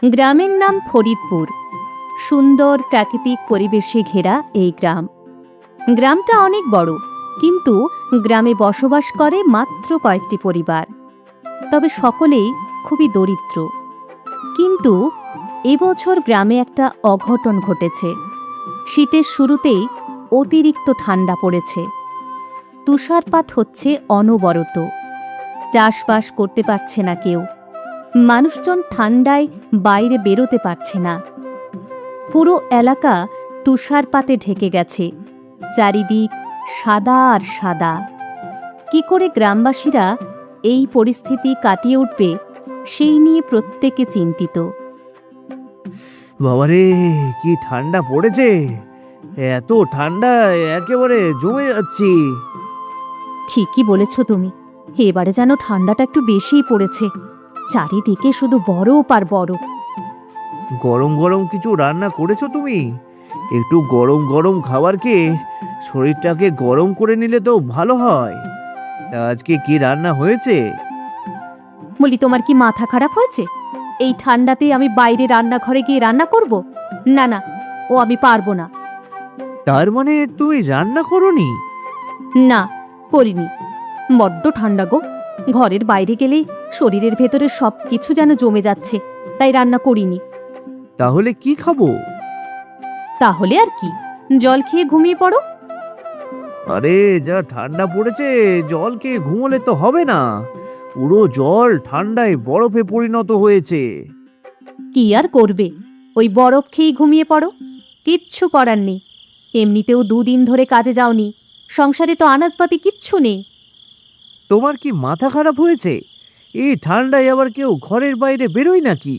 গ্রামের নাম ফরিদপুর। সুন্দর প্রাকৃতিক পরিবেশে ঘেরা এই গ্রাম। গ্রামটা অনেক বড়, কিন্তু গ্রামে বসবাস করে মাত্র কয়েকটি পরিবার। তবে সকলেই খুবই দরিদ্র। কিন্তু এবছর গ্রামে একটা অঘটন ঘটেছে। শীতের শুরুতেই অতিরিক্ত ঠান্ডা পড়েছে। তুষারপাত হচ্ছে অনবরত। চাষবাস করতে পারছে না কেউ। মানুষজন ঠান্ডায় বাইরে বেরোতে পারছে না। পুরো এলাকা তুষারপাতে ঢেকে গেছে। চারিদিক সাদা আর সাদা। কি করে গ্রামবাসীরা এই পরিস্থিতি কাটিয়ে উঠবে, সেই নিয়ে প্রত্যেকে চিন্তিত। বাবারে, কি ঠান্ডা পড়েছে! এত ঠান্ডা, একেবারে জমে যাচ্ছি। ঠিকই বলেছ তুমি। এবারে যেন ঠান্ডাটা একটু বেশিই পড়েছে। চারিদিকে শুধু বরফ আর বরফ। গরম গরম কিছু রান্না করেছো তুমি? একটু গরম গরম খাবার খেয়ে শরীরটাকে গরম করে নিলে তো ভালো হয়। তা আজকে কি রান্না হয়েছে? বলি, তোমার কি মাথা খারাপ হয়েছে? এই ঠান্ডাতে আমি বাইরে রান্নাঘরে গিয়ে রান্না করব? না না, ও আমি পারবো না। তার মানে তুমি রান্না করোনি? না, করিনি। বড্ড ঠান্ডা গো। ঘরের বাইরে গেলেই শরীরের ভেতরে সব কিছু যেন জমে যাচ্ছে, তাই রান্না করিনি। তাহলে কি খাবো? তাহলে আর কি, জল খেয়ে ঘুমিয়ে পড়ো। আরে, যা ঠান্ডা পড়েছে, জল খেয়ে ঘুমোলে তো হবে না। পুরো জল ঠান্ডায় বরফে পরিণত হয়েছে। কি আর করবে, ওই বরফ খেয়েই ঘুমিয়ে পড়ো। কিচ্ছু করার নেই। এমনিতেও 2 দিন ধরে কাজে যাওনি। সংসারে তো আনাজপাতি কিচ্ছু নেই। তোমার কি মাথা খারাপ হয়েছে? এই ঠান্ডায় আবার কেউ ঘরের বাইরে বেরোয় নাকি?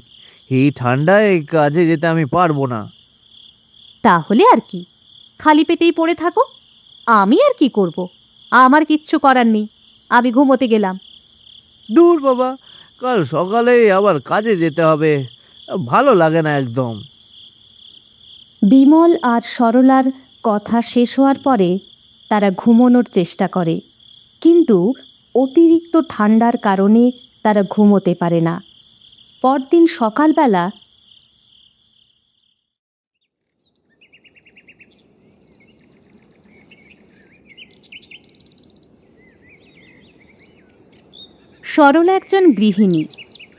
এই ঠান্ডায় কাজে যেতে আমি পারবো না। তাহলে আর কি, খালি পেটেই পড়ে থাকো। আমি আর কি করব? আমার কিচ্ছু করার নেই। আমি ঘুমোতে গেলাম। দূর বাবা, কাল সকালে আবার কাজে যেতে হবে। ভালো লাগে না একদম। বিমল আর সরলার কথা শেষ হওয়ার পরে তারা ঘুমোনোর চেষ্টা করে, কিন্তু অতিরিক্ত ঠান্ডার কারণে তারা ঘুমোতে পারে না। পরদিন সকালবেলা সরলা একজন গৃহিণী,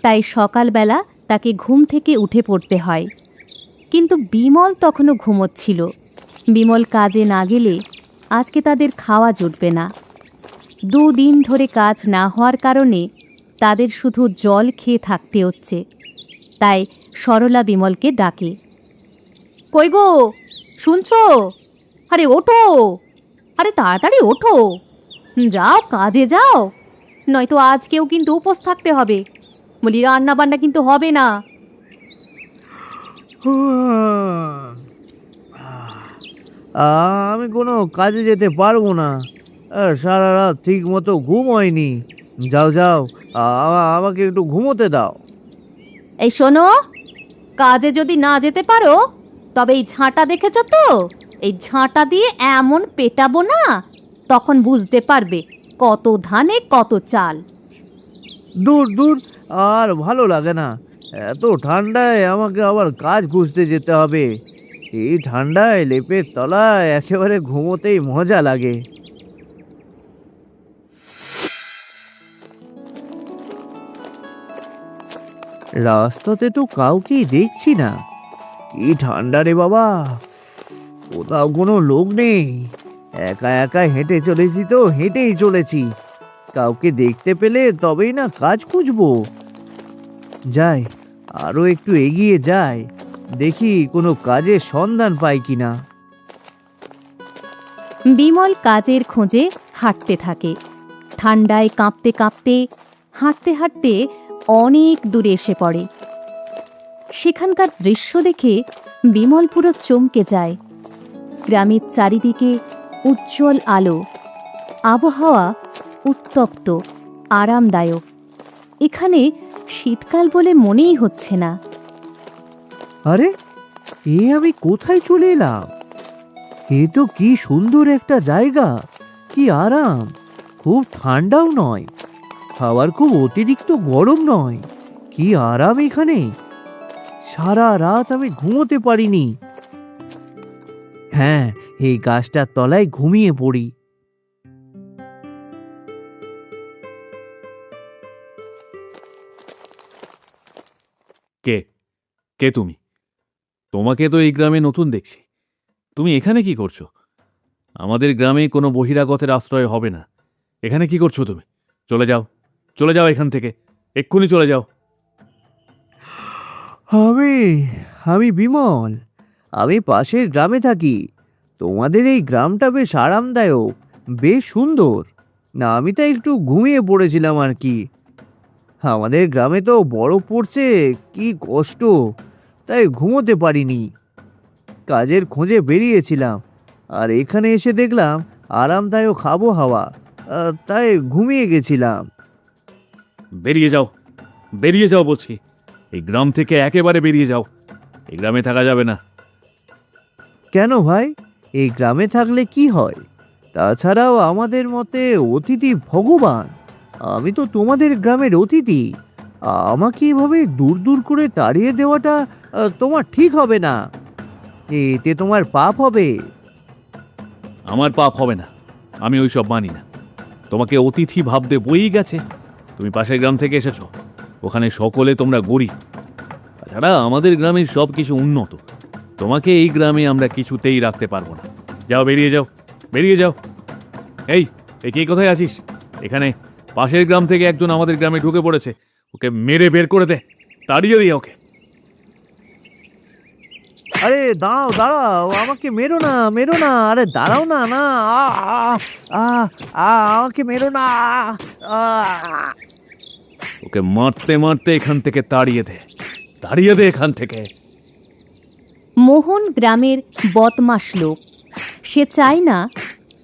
তাই সকালবেলা তাকে ঘুম থেকে উঠে পড়তে হয়। কিন্তু বিমল তখনও ঘুমোচ্ছিল। বিমল কাজে না গেলে আজকে তাদের খাওয়া জুটবে না। 2 দিন ধরে কাজ না হওয়ার কারণে তাদের শুধু জল খেয়ে থাকতে হচ্ছে। তাই সরলা বিমলকে ডাকে, কই গো, শুনছো? আরে ওঠো, আরে তাড়াতাড়ি ওঠো, যাও কাজে যাও, নয়তো আজকেও কিন্তু উপোস থাকতে হবে। বলি, রান্না বান্না কিন্তু হবে না। আমি কোনো কাজে যেতে পারবো না। সারা রাত ঠিক মতো ঘুম হয়নি। যাও যাও, আমাকে একটু ঘুমোতে দাও। এই শোনো, কাজে যদি না যেতে পারো, তবে এই ঝাঁটা দেখেছো তো, এই ঝাঁটা দিয়ে এমন পেটাবো না, তখন বুঝতে পারবে কত ধানে কত চাল। দূর দূর, আর ভালো লাগে না। এত ঠান্ডায় আমাকে আবার কাজ খুঁজতে যেতে হবে। এই ঠান্ডায় লেপের তলায় একেবারে ঘুমোতেই মজা লাগে। রাস্তাতে তো কাউকেই দেখছি না। কি ঠান্ডা রে বাবা! কোথাও কোনো লোক নেই। একা একা হেঁটে চলেছি, তো হেঁটেই চলেছি। কাউকে দেখতে পেলে তবেই না কাজ খুঁজবো। যাই, আরো একটু এগিয়ে যাই, দেখি কোনো কাজের সন্ধান পাই কিনা। বিমল কাজের খোঁজে হাঁটতে থাকে। ঠান্ডায় কাঁপতে কাঁপতে হাঁটতে হাঁটতে অনেক দূরে এসে পড়ে। সেখানকার দৃশ্য দেখে বিমল পুরো চমকে যায়। গ্রামের চারিদিকে উজ্জ্বল আলো, আবহাওয়া উত্তপ্ত, আরামদায়ক। এখানে শীতকাল বলে মনেই হচ্ছে না। আরে, আমি কোথায় চলে এলাম? এ তো কি সুন্দর একটা জায়গা! কি আরাম! খুব ঠান্ডাও নয়, আবার খুব অতিরিক্ত গরম নয়। কি আরাম এখানে! সারা রাত আমি ঘুমোতে পারিনি। হ্যাঁ, এই গাছটার তলায় ঘুমিয়ে পড়ি। কে কে তুমি? তোমাকে তো এই গ্রামে নতুন দেখছি। তুমি এখানে কি করছো? আমাদের গ্রামে কোনো বহিরাগতের আশ্রয় হবে না। এখানে কি করছো তুমি? চলে যাও, চলে যাও এখান থেকে, এক্ষুনি চলে যাও। আমি আমি বিমল। আমি পাশের গ্রামে থাকি। তোমাদের এই গ্রামটা বেশ আরামদায়ক, বেশ সুন্দর। না, আমি তাই একটু ঘুমিয়ে পড়েছিলাম আর কি। আমাদের গ্রামে তো বরফ পড়ছে, কি কষ্ট, তাই ঘুমোতে পারিনি। কাজের খোঁজে বেরিয়েছিলাম, আর এখানে এসে দেখলাম আরামদায়ক আবহাওয়া, তাই ঘুমিয়ে গেছিলাম। বেরিয়ে যাও, বেরিয়ে যাও বলছি। এই গ্রাম থেকে একেবারে বেরিয়ে যাও। এই গ্রামে থাকা যাবে না। কেন ভাই, এই গ্রামে থাকলে কি হয়? তাছাড়াও আমাদের মতে অতিথি ভগবান। আমি তো তোমাদের গ্রামের অতিথি। আমাকে এভাবে দূর দূর করে তাড়িয়ে দেওয়াটা তোমার ঠিক হবে না। এতে তোমার পাপ হবে। আমার পাপ হবে না, আমি ওইসব মানি না। তোমাকে অতিথি ভাবতে বই গেছে। তুমি পাশের গ্রাম থেকে এসেছো, ওখানে সকলে তোমরা গরিব। তাছাড়া আমাদের গ্রামের সব কিছু উন্নত। তোমাকে এই গ্রামে আমরা কিছুতেই রাখতে পারবো না। যাও, বেরিয়ে যাও, বেরিয়ে যাও। এই এই কে, কোথায় আছিস? এখানে পাশের গ্রাম থেকে একজন আমাদের গ্রামে ঢুকে পড়েছে। ওকে মেরে বের করে দে, তাড়িয়ে দিয়ে ওকে। আরে দাঁড়াও দাঁড়াও, আমাকে মেরো না মেরো না, আরে দাঁড়াও না না, আ আ আ আ, আমাকে মেরো না। আ ওকে মারতে মারতে এখান থেকে তাড়িয়ে দে, তাড়িয়ে দে এখান থেকে। মোহন গ্রামের বদমাশ লোক। সে চায় না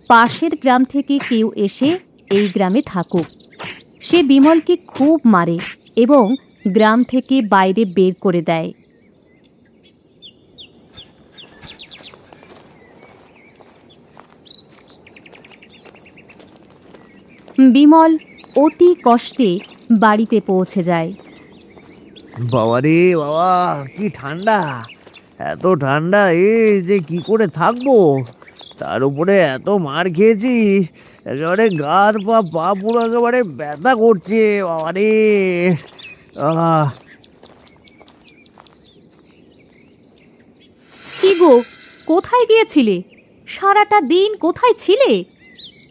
পাশের গ্রাম থেকে কেউ এসে এই গ্রামে থাকুক। সে বিমলকে খুব মারে এবং গ্রাম থেকে বাইরে বের করে দেয়। বিমল অতি কষ্টে বাড়িতে পৌঁছে যায়। বাবা রে বাবা, কি ঠান্ডা! এত ঠান্ডা এ যে কি করে থাকবো। তার উপরে এত মার খেয়েছি, একেবারে গার পা পা পুরো একেবারে ব্যথা করছে। বাবা রে! আহ কি গো, কোথায় গিয়েছিলে? সারাটা দিন কোথায় ছিলে?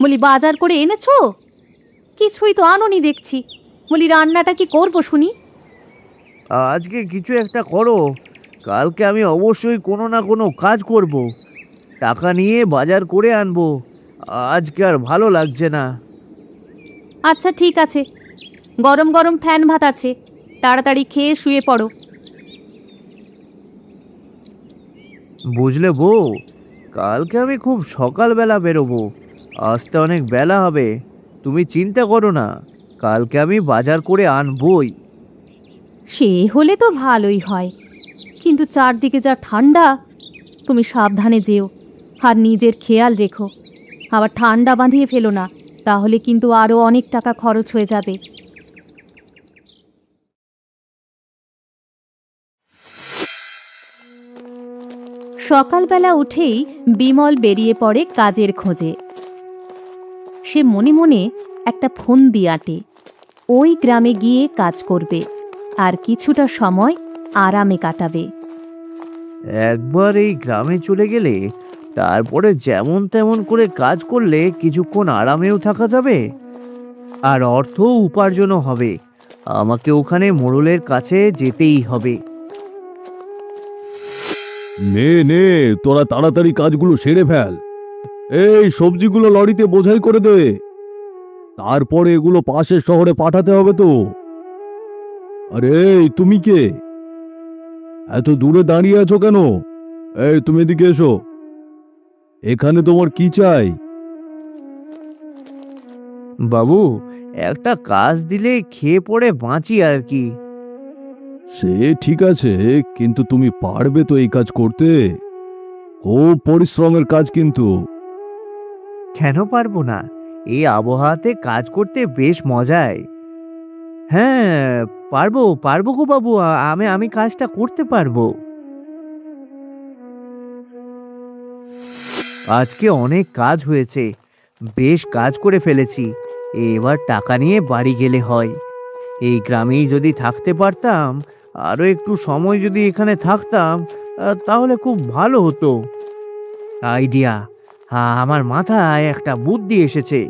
বলি বাজার করে এনেছো? কিছুই তো আনোনি দেখছি। বলি রান্নাটা কি করবো শুনি? আজকে কিছু একটা করো। কালকে আমি অবশ্যই কোনো না কোনো কাজ করব। টাকা নিয়ে বাজার করে আনবো। আজকে আর ভালো লাগছে না। আচ্ছা ঠিক আছে, গরম গরম ফ্যান ভাত আছে, তাড়াতাড়ি খেয়ে শুয়ে পড়ো। বুঝলে বউ, কালকে আমি খুব সকালবেলা বেরোবো। আসতে অনেক বেলা হবে। তুমি চিন্তা করো না, কালকে আমি বাজার করে আনবই। সে হলে তো ভালোই হয়, কিন্তু চারদিকে যা ঠান্ডা। তুমি সাবধানে যেও, আর নিজের খেয়াল রেখো। আবার ঠান্ডা বাঁধিয়ে ফেলো না, তাহলে কিন্তু আরও অনেক টাকা খরচ হয়ে যাবে। সকালবেলা উঠেই বিমল বেরিয়ে পড়ে কাজের খোঁজে। সে মনে মনে একটা ফন্দি আঁটে, ওই গ্রামে গিয়ে কাজ করবে আর কিছুটা সময় আরামে কাটাবে। একবার এই গ্রামে চলে গেলে তারপরে যেমন তেমন করে কাজ করলে কিছুক্ষণ আরামেও থাকা যাবে, আর অর্থ উপার্জনও হবে। আমাকে ওখানে মোড়লের কাছে যেতেই হবে। নে নে, তোরা তাড়াতাড়ি কাজগুলো সেরে ফেল। এই সবজিগুলো লরিতে বোঝাই করে দে, তারপরে এগুলো পাশের শহরে পাঠাতে হবে তো। আরে এই তুমি কে? এত দূরে দাঁড়িয়ে আছো কেন? এই তুমি এদিকে এসো। এখানে তোমার কি চাই? বাবু, একটা কাজ দিলে খেয়ে পড়ে বাঁচি আর কি। সে ঠিক আছে, কিন্তু তুমি পারবে তো এই কাজ করতে? খুব পরিশ্রমের কাজ কিন্তু। কেন পারবো না? এই আবহাওয়াতে কাজ করতে বেশ মজায়। হ্যাঁ, পারবো পারবো গো বাবু, আমি কাজটা করতে পারবো। আজকে অনেক কাজ হয়েছে, বেশ কাজ করে ফেলেছি। এবার টাকা নিয়ে বাড়ি গেলে হয়। এই গ্রামেই যদি থাকতে পারতাম, আরো একটু সময় যদি এখানে থাকতাম, তাহলে খুব ভালো হতো। আইডিয়া, আমার মাথায় একটা বুদ্ধি এসেছে।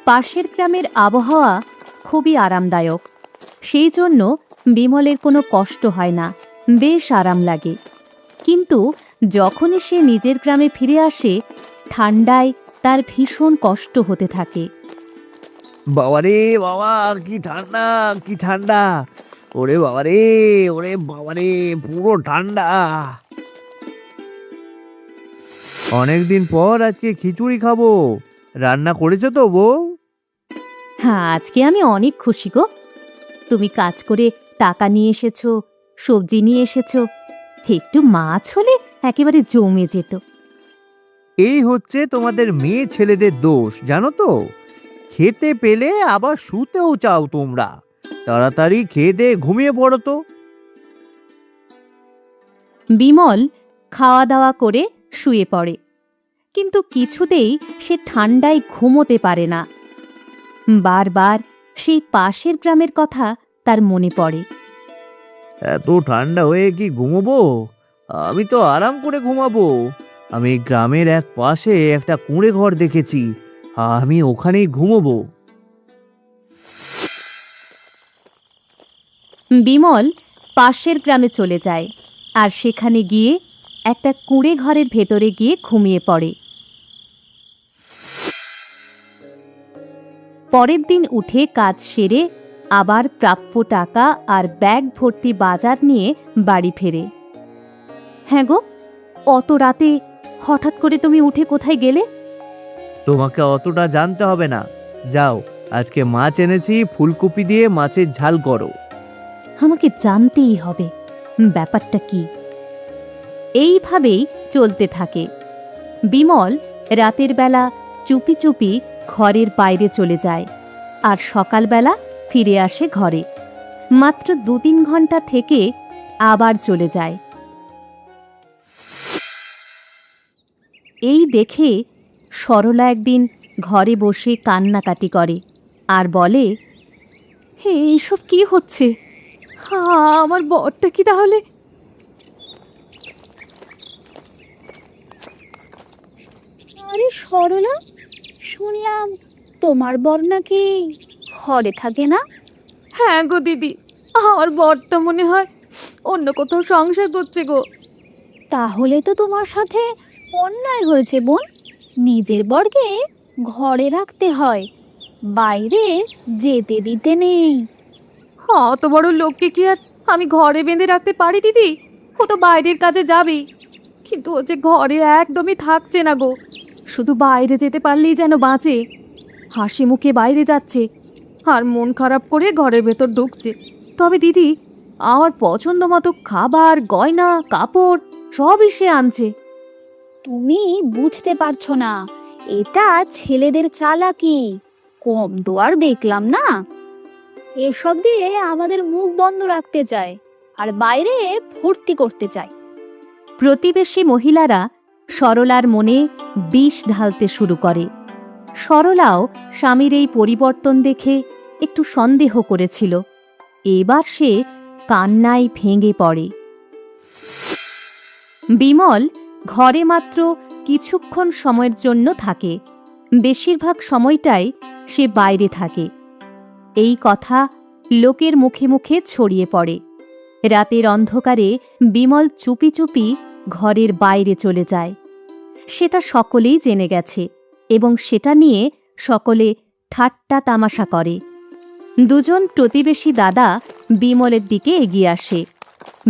পাশের গ্রামের আবহাওয়া খুবই আরামদায়ক, সেই জন্য বিমলের কোনো কষ্ট হয় না, বেশ আরাম লাগে। কিন্তু যখনই সে নিজের গ্রামে ফিরে আসে, ঠান্ডায় তার ভীষণ কষ্ট হতে থাকে। বাবারে বাবা, কি ঠান্ডা, কি ঠান্ডা! ওরে বাবারে, ওরে বাবারে, পুরো ঠান্ডা। অনেকদিন পর আজকে খিচুড়ি খাবো। রান্না করেছো তো বউ? হ্যাঁ, আজকে আমি অনেক খুশি গো। তুমি কাজ করে টাকা নিয়ে এসেছো, সবজি নিয়ে এসেছো, একটু মাছ হলে একেবারে জমে যেত। এই হচ্ছে তোমাদের মেয়ে ছেলেদের দোষ, জানো তো। খেতে পেলে আবার শুতেও চাও তোমরা। তাড়াতাড়ি খেয়ে দিয়ে ঘুমিয়ে পড়ো তো। বিমল খাওয়া দাওয়া করে শুয়ে পড়ে, কিন্তু কিছুতেই সে ঠান্ডায় ঘুমোতে পারে না। বারবার সেই পাশের গ্রামের কথা তার মনে পড়ে। এত ঠান্ডা হয়ে কি ঘুমোবো? আমি তো আরাম করে ঘুমাবো। আমি গ্রামের এক পাশে একটা কুঁড়ে ঘর দেখেছি, আমি ওখানেই ঘুমোবো। বিমল পাশের গ্রামে চলে যায়, আর সেখানে গিয়ে একটা কুঁড়ে ঘরের ভেতরে গিয়ে ঘুমিয়ে পড়ে। পরের দিন উঠে কাজ সেরে আবার প্রাপ্য টাকা আর ব্যাগ ভর্তি বাজার নিয়ে বাড়ি ফেরে। হ্যাঁ গো, অত রাতে হঠাৎ করে তুমি উঠে কোথায় গেলে? তোমাকে অতটা জানতে হবে না। যাও, আজকে মাছ এনেছি, ফুলকপি দিয়ে মাছের ঝাল করো। আমাকে জানতেই হবে ব্যাপারটা কি। এইভাবেই চলতে থাকে। বিমল রাতের বেলা চুপি চুপি ঘরের বাইরে চলে যায়, আর সকালবেলা ফিরে আসে ঘরে। মাত্র 2-3 ঘন্টা থেকে আবার চলে যায়। এই দেখে সরলা একদিন ঘরে বসে কান্নাকাটি করে আর বলে, হে, এইসব কি হচ্ছে? আমার বরটা কি তাহলে? আরে সরলা, শুনলাম তোমার বর নাকি ঘরে থাকে না? হ্যাঁ গো দিদি, আমার বরটা মনে হয় অন্য কোথাও সংসার করছে গো। তাহলে তো তোমার সাথে অন্যায় হয়েছে বোন। নিজের বরকে ঘরে রাখতে হয়, বাইরে যেতে দিতে নেই। অত বড় লোককে কি আর আমি ঘরে বেঁধে রাখতে পারি দিদি? ও তো বাইরের কাজে যাবেই, কিন্তু ও যে ঘরে একদমই থাকছে না গো। শুধু বাইরে যেতে পারলেই যেন বাঁচে। হাসি মুখে বাইরে যাচ্ছে আর মন খারাপ করে ঘরের ভেতর ঢুকছে। তবে দিদি, আমার পছন্দ মতো খাবার, গয়না, কাপড় সবই সে আনছে। তুমি বুঝতে পারছো না, এটা ছেলেদের চালাকি। কম তো আর দেখলাম না। এসব দিয়ে আমাদের মুখ বন্ধ রাখতে চায় আর বাইরে ফুর্তি করতে চায়। প্রতিবেশী মহিলারা সরলার মনে বিষ ঢালতে শুরু করে। সরলাও স্বামীর এই পরিবর্তন দেখে একটু সন্দেহ করেছিল। এবার সে কান্নায় ভেঙে পড়ে। বিমল ঘরে মাত্র কিছুক্ষণ সময়ের জন্য থাকে, বেশিরভাগ সময়টাই সে বাইরে থাকে। এই কথা লোকের মুখে মুখে ছড়িয়ে পড়ে। রাতের অন্ধকারে বিমল চুপি চুপি ঘরের বাইরে চলে যায়। সেটা সকলেই জেনে গেছে এবং সেটা নিয়ে সকলে ঠাট্টা তামাশা করে। দুজন প্রতিবেশী দাদা বিমলের দিকে এগিয়ে আসে।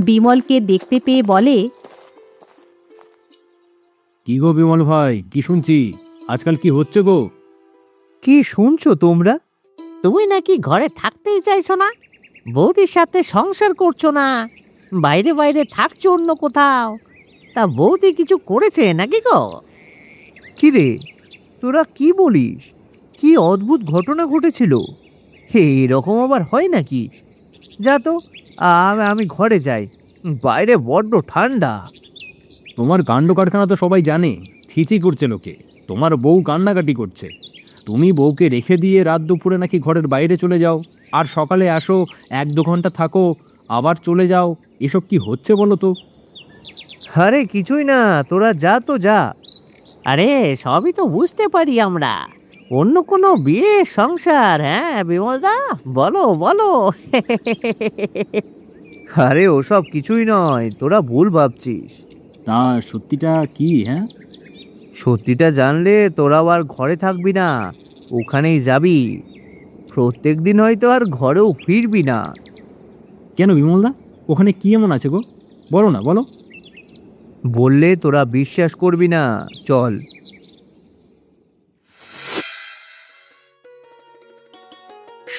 বিমলকে দেখতে পেয়ে বলে, কি গো বিমল ভাই, কি শুনছি? আজকাল কি হচ্ছে গো? কি শুনছো তোমরা? তুমি নাকি ঘরে থাকতেই চাইছো না? বৌদির সাথে সংসার করছো না, বাইরে বাইরে থাকছো অন্য কোথাও। তা বৌদি কিছু করেছে নাকি গো? কি রে, তোরা কি বলিস? কি অদ্ভুত ঘটনা ঘটেছিল! এরকম আবার হয় নাকি? যা তো, আমি ঘরে যাই, বাইরে বড্ড ঠান্ডা। তোমার কাণ্ড কারখানা তো সবাই জানে, ছিচি করছে লোকে। তোমার বউ কান্নাকাটি করছে, তুমি বউকে রেখে দিয়ে রাত দুপুরে নাকি ঘরের বাইরে চলে যাও, আর সকালে আসো, 1-2 ঘন্টা থাকো, আবার চলে যাও। এসব কি হচ্ছে বলো তো? আরে কিছুই না, তোরা যা তো যা। আরে সবই তো বুঝতে পারি আমরা, অন্য কোনো বিয়ে সংসার। হ্যাঁ বিমলদা, বলো বলো। আরে ওসব কিছুই নয়, তোরা ভুল ভাবছিস। তা সত্যিটা কি? হ্যাঁ, সত্যিটা জানলে তোরা আর ঘরে থাকবি না, ওখানেই যাবি। প্রত্যেক দিন হয়তো আর ঘরেও ফিরবি না। কেন বিমলদা, ওখানে কি এমন আছে গো? বলো না, বলো। বললে তোরা বিশ্বাস করবি না, চল।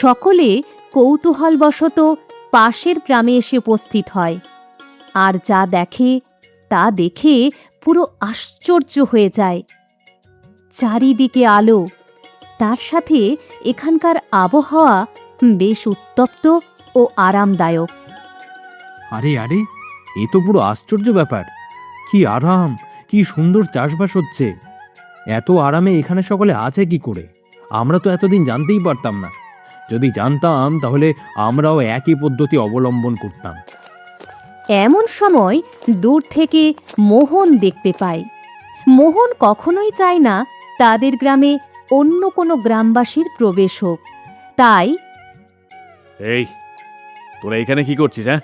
সকলে কৌতূহলবশত পাশের গ্রামে এসে উপস্থিত হয়, আর যা দেখে তা দেখে পুরো আশ্চর্য হয়ে যায়। চারিদিকে আলো, তার সাথে এখানকার আবহাওয়া বেশ উত্তপ্ত ও আরামদায়ক। আরে আরে, এ তো পুরো আশ্চর্য ব্যাপার। কি আরাম, কি সুন্দর চাষবাস হচ্ছে। এত আরামে এখানে সকলে আছে কি করে? আমরা তো এতদিন জানতেই পারতাম না। যদি জানতাম তাহলে আমরাও একই পদ্ধতি অবলম্বন করতাম। এমন সময় দূর থেকে মোহন দেখতে পায়। মোহন কখনোই চায় না তাদের গ্রামে অন্য কোনো গ্রামবাসীর প্রবেশ হোক, তাই এই, তোরা এখানে কি করছিস? হ্যাঁ,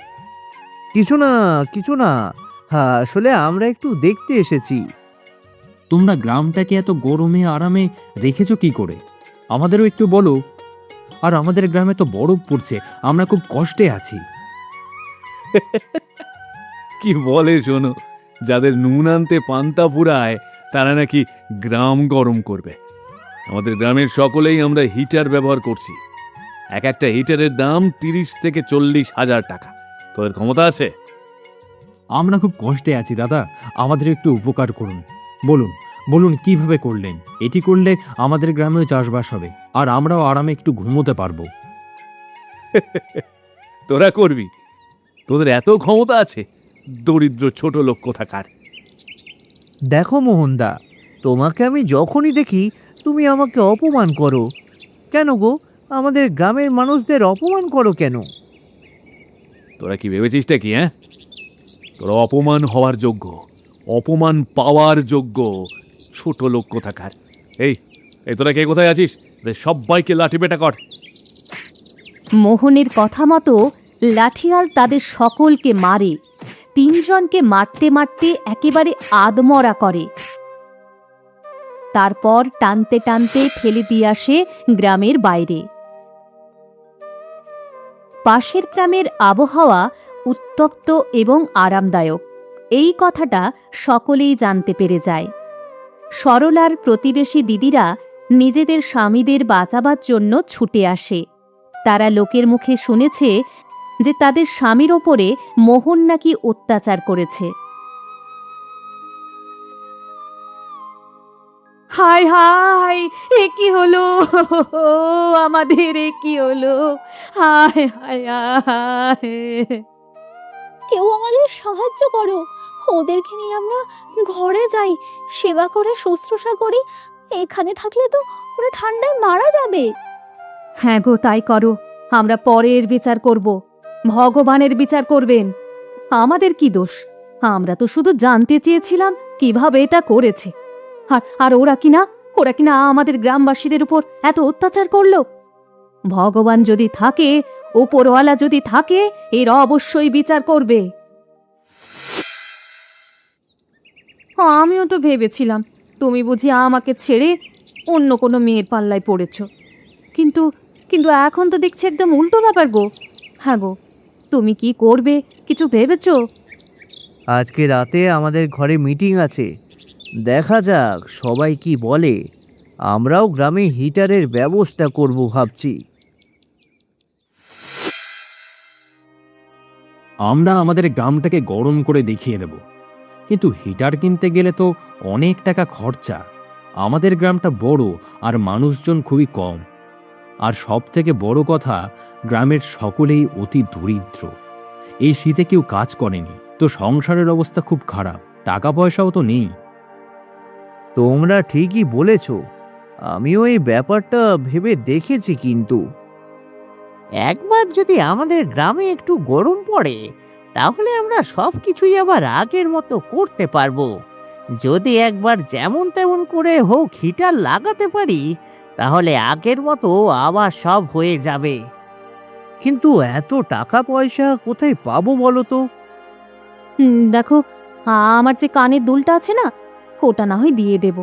কিছু না কিছু না, হ্যাঁ আসলে আমরা একটু দেখতে এসেছি। তোমরা গ্রামটাকে এত গরমে আরামে রেখেছো কি করে? আমাদেরও একটু বলো। আর আমাদের গ্রামে তো বরফ পড়ছে, আমরা খুব কষ্টে আছি। কি বলে শোনো, যাদের নুন আনতে পান্তা পুরায় তারা নাকি গ্রাম গরম করবে। আমাদের গ্রামের সকলেই আমরা হিটার ব্যবহার করছি। এক একটা হিটারের দাম 30 থেকে 40 হাজার টাকা। তোদের ক্ষমতা আছে? আমরা খুব কষ্টে আছি দাদা, আমাদের একটু উপকার করুন। বলুন বলুন, কিভাবে করলেন? এটি করলে আমাদের গ্রামেও চাষবাস হবে, আর আমরাও আরামে একটু ঘুমোতে পারবো। তোরা করবি? তোদের এত ক্ষমতা আছে? দরিদ্র ছোট লোক কোথাকার! দেখো মোহনদা, তোমাকে আমি যখনই দেখি তুমি আমাকে অপমান করো। কেন গো, আমাদের গ্রামের মানুষদের অপমান করো কেন? তোরা কি ভেবেছিসটা কি? হ্যাঁ, তোরা অপমান হওয়ার যোগ্য, অপমান পাওয়ার যোগ্য ছোট লোক কোথাকার। এই এই তোরা কে কোথায় আছিস? এদের সবাইকে লাঠি পেটা কর। মোহনের কথা মতো লাঠিয়াল তাদের সকলকে মারে। 3 জনকে মারতে মারতে একেবারে আদমরা করে। তারপর টানতে টানতে ফেলে দিয়ে আসে গ্রামের বাইরে। পাশের গ্রামের আবহাওয়া উত্তপ্ত এবং আরামদায়ক, এই কথাটা সকলেই জানতে পেরে যায়। সরলার প্রতিবেশী দিদিরা নিজেদের স্বামীদের বাঁচাবার জন্য ছুটে আসে। তারা লোকের মুখে শুনেছে যে তাদের স্বামীর ওপরে মোহন নাকি অত্যাচার করেছে। হায় হায়, এ কি হলো? আমাদের এ কি হলো? হায় হায় হায়! কেউ আমাদের সাহায্য করো, ওদেরকে নিয়ে আমরা ঘরে যাই, সেবা করে শুশ্রূষা করি। এখানে থাকলে তো ওরা ঠান্ডায় মারা যাবে। হ্যাঁ গো, তাই করো। আমরা পরের বিচার করব, ভগবানের বিচার করবেন। আমাদের কি দোষ? আমরা তো শুধু জানতে চেয়েছিলাম কিভাবে এটা করেছে। আর ওরা কিনা আমাদের গ্রামবাসীদের উপর এত অত্যাচার করলো। ভগবান যদি থাকে, ওপরওয়ালা যদি থাকে, এর অবশ্যই বিচার করবে। আমিও তো ভেবেছিলাম তুমি বুঝি আমাকে ছেড়ে অন্য কোনো মেয়ের পাল্লায় পড়েছ, কিন্তু কিন্তু এখন তো দেখছি একদম উল্টো ব্যাপার গো। হ্যাঁ গো, তুমি কি করবে কিছু ভেবেছো? আজকে রাতে আমাদের ঘরে মিটিং আছে, দেখা যাক সবাই কি বলে। আমরাও গ্রামে হিটারের ব্যবস্থা করব ভাবছি। আমরা আমাদের গ্রামটাকে গরম করে দেখিয়ে দেব, কিন্তু হিটার কিনতে গেলে তো অনেক টাকা খরচা। আমাদের গ্রামটা বড় আর মানুষজন খুবই কম। আর সব থেকে বড় কথা, গ্রামের সকলেই অতি দরিদ্র। এই শীতে কেউ কাজ করেনি, তো সংসারের অবস্থা খুব খারাপ, টাকা পয়সাও তো নেই। তোমরা ঠিকই বলেছ, আমিও এই ব্যাপারটা ভেবে দেখেছি, কিন্তু একবার যদি আমাদের গ্রামে একটু গরম পড়ে তাহলে আমরা সব কিছুই আবার আগের মতো করতে পারবো। যদি একবার যেমন তেমন করে হোক হিটার লাগাতে পারি তাহলে আগের মতো আবার সব হয়ে যাবে। কিন্তু এত টাকা পয়সা কোথায় পাবো বলো তো? দেখো, আমার যে কানের দুলটা আছে না, ওটা না হয় দিয়ে দেব।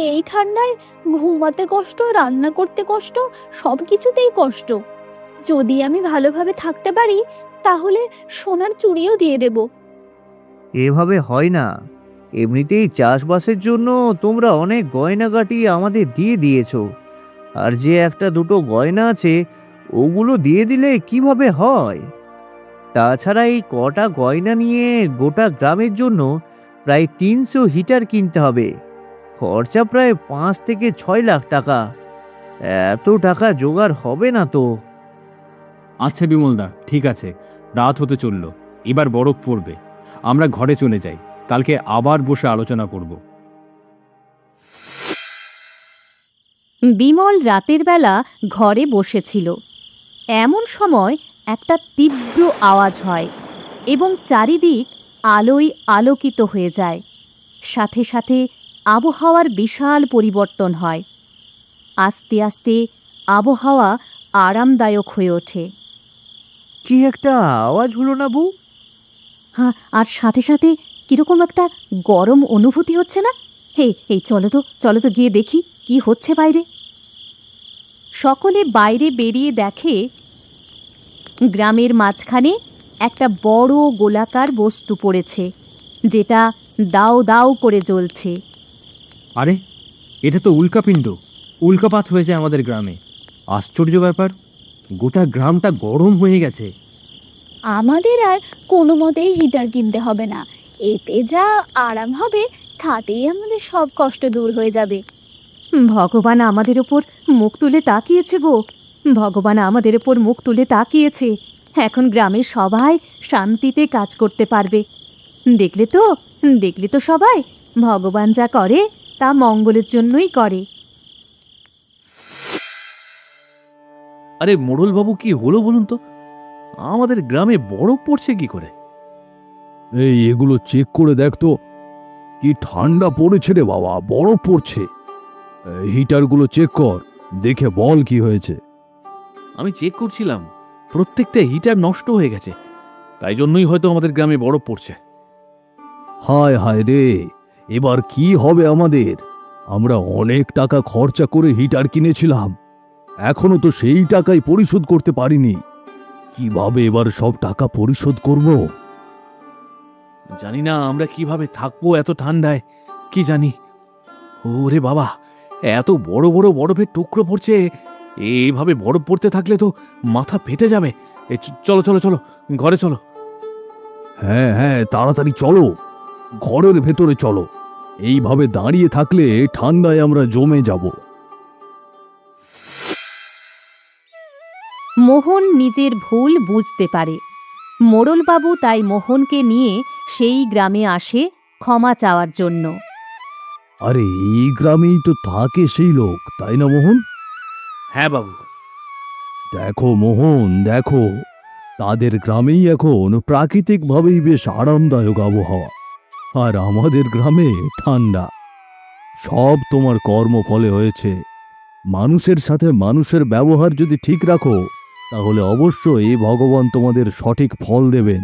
এই ঠান্ডায় ঘুমাতে কষ্ট, রান্না করতে কষ্ট, সব কিছুতেই কষ্ট। যদি আমি ভালোভাবে থাকতে পারি তাহলে সোনার চুড়িও দিয়ে দেব। এভাবে হয় না। এমনিতেই চাষবাসের জন্য তোমরা অনেক গয়নাগাটি আমাদের দিয়ে দিয়েছো, আর যে একটা দুটো গয়না আছে ওগুলো দিয়ে দিলে কিভাবে হয়? তাছাড়া এই কটা গয়না নিয়ে গোটা গ্রামের জন্য প্রায় 300 হিটার কিনতে হবে। খরচা প্রায় 5 থেকে 6 লাখ টাকা। এত টাকা জোগাড় হবে না তো। আচ্ছা বিমলদা, ঠিক আছে, রাত হতে চলল, এবার বরফ পড়বে, আমরা ঘরে চলে যাই, কালকে আবার বসে আলোচনা করব। বিমল রাতের বেলা ঘরে বসেছিল। এমন সময় একটা তীব্র আওয়াজ হয় এবং চারিদিক আলোয় আলোকিত হয়ে যায়। সাথে সাথে আবহাওয়ার বিশাল পরিবর্তন হয়। আস্তে আস্তে আবহাওয়া আরামদায়ক হয়ে ওঠে। কি একটা আওয়াজ হলো না বউ? হ্যাঁ, আর সাথে সাথে কিরকম একটা গরম অনুভূতি হচ্ছে না? এই চলো তো গিয়ে দেখি কি হচ্ছে বাইরে। সকলে বাইরে বেরিয়ে দেখে গ্রামের মাঝখানে একটা বড় গোলাকার বস্তু পড়েছে, যেটা দাও দাও করে জ্বলছে। আরে, এটা তো উল্কাপিণ্ড, উল্কাপাত হয়েছে আমাদের গ্রামে। আশ্চর্য ব্যাপার, গোটা গ্রামটা গরম হয়ে গেছে। আমাদের আর কোনো মতেই হিটার কিনতে হবে না। এতে যা আরাম হবে তাতেই আমাদের সব কষ্ট দূর হয়ে যাবে। ভগবান আমাদের ওপর মুখ তুলে তাকিয়েছে গো, ভগবান আমাদের ওপর মুখ তুলে তাকিয়েছে। এখন গ্রামের সবাই শান্তিতে কাজ করতে পারবে। দেখলে তো সবাই, ভগবান যা করে তা মঙ্গলের জন্যই করে। আরে মোড়লবাবু, কি হলো বলুন তো? আমাদের গ্রামে বরফ পড়ছে কি করে? এগুলো চেক করে দেখ তো, কি ঠান্ডা পড়েছে রে বাবা, বরফ পড়ছে। হিটারগুলো চেক কর, দেখে বল কি হয়েছে। আমি চেক করছিলাম, প্রত্যেকটা হিটার নষ্ট হয়ে গেছে। তাই জন্যই হয়তো আমাদের গ্রামে বরফ পড়ছে। হায় হায় রে, এবার কি হবে আমাদের? আমরা অনেক টাকা খরচা করে হিটার কিনেছিলাম, এখনো তো সেই টাকাই পরিশোধ করতে পারিনি। কিভাবে এবার সব টাকা পরিশোধ করব? জানি না আমরা কিভাবে থাকবো এত ঠান্ডায়, কি জানি। ওরে বাবা, এত বড় বড় বরফের টুকরো পড়ছে। এইভাবে বরফ পড়তে থাকলে তো মাথা ফেটে যাবে। চলো চলো চলো, ঘরে চলো। হ্যাঁ হ্যাঁ, তাড়াতাড়ি চলো, ঘরের ভেতরে চলো। এইভাবে দাঁড়িয়ে থাকলে ঠান্ডায় আমরা জমে যাব। মোহন নিজের ভুল বুঝতে পারে। মোড়লবাবু তাই মোহনকে নিয়ে সেই গ্রামে আসে ক্ষমা চাওয়ার জন্য। আরে, এই গ্রামেই তো থাকে সেই লোক, তাই না মোহন? হ্যাঁ বাবু। দেখো মোহন, দেখো, তাদের গ্রামেই এখন প্রাকৃতিকভাবেই বেশ আরামদায়ক আবহাওয়া, আর আমাদের গ্রামে ঠান্ডা। সব তোমার কর্মফলে হয়েছে। মানুষের সাথে মানুষের ব্যবহার যদি ঠিক রাখো তাহলে অবশ্যই ভগবান তোমাদের সঠিক ফল দেবেন।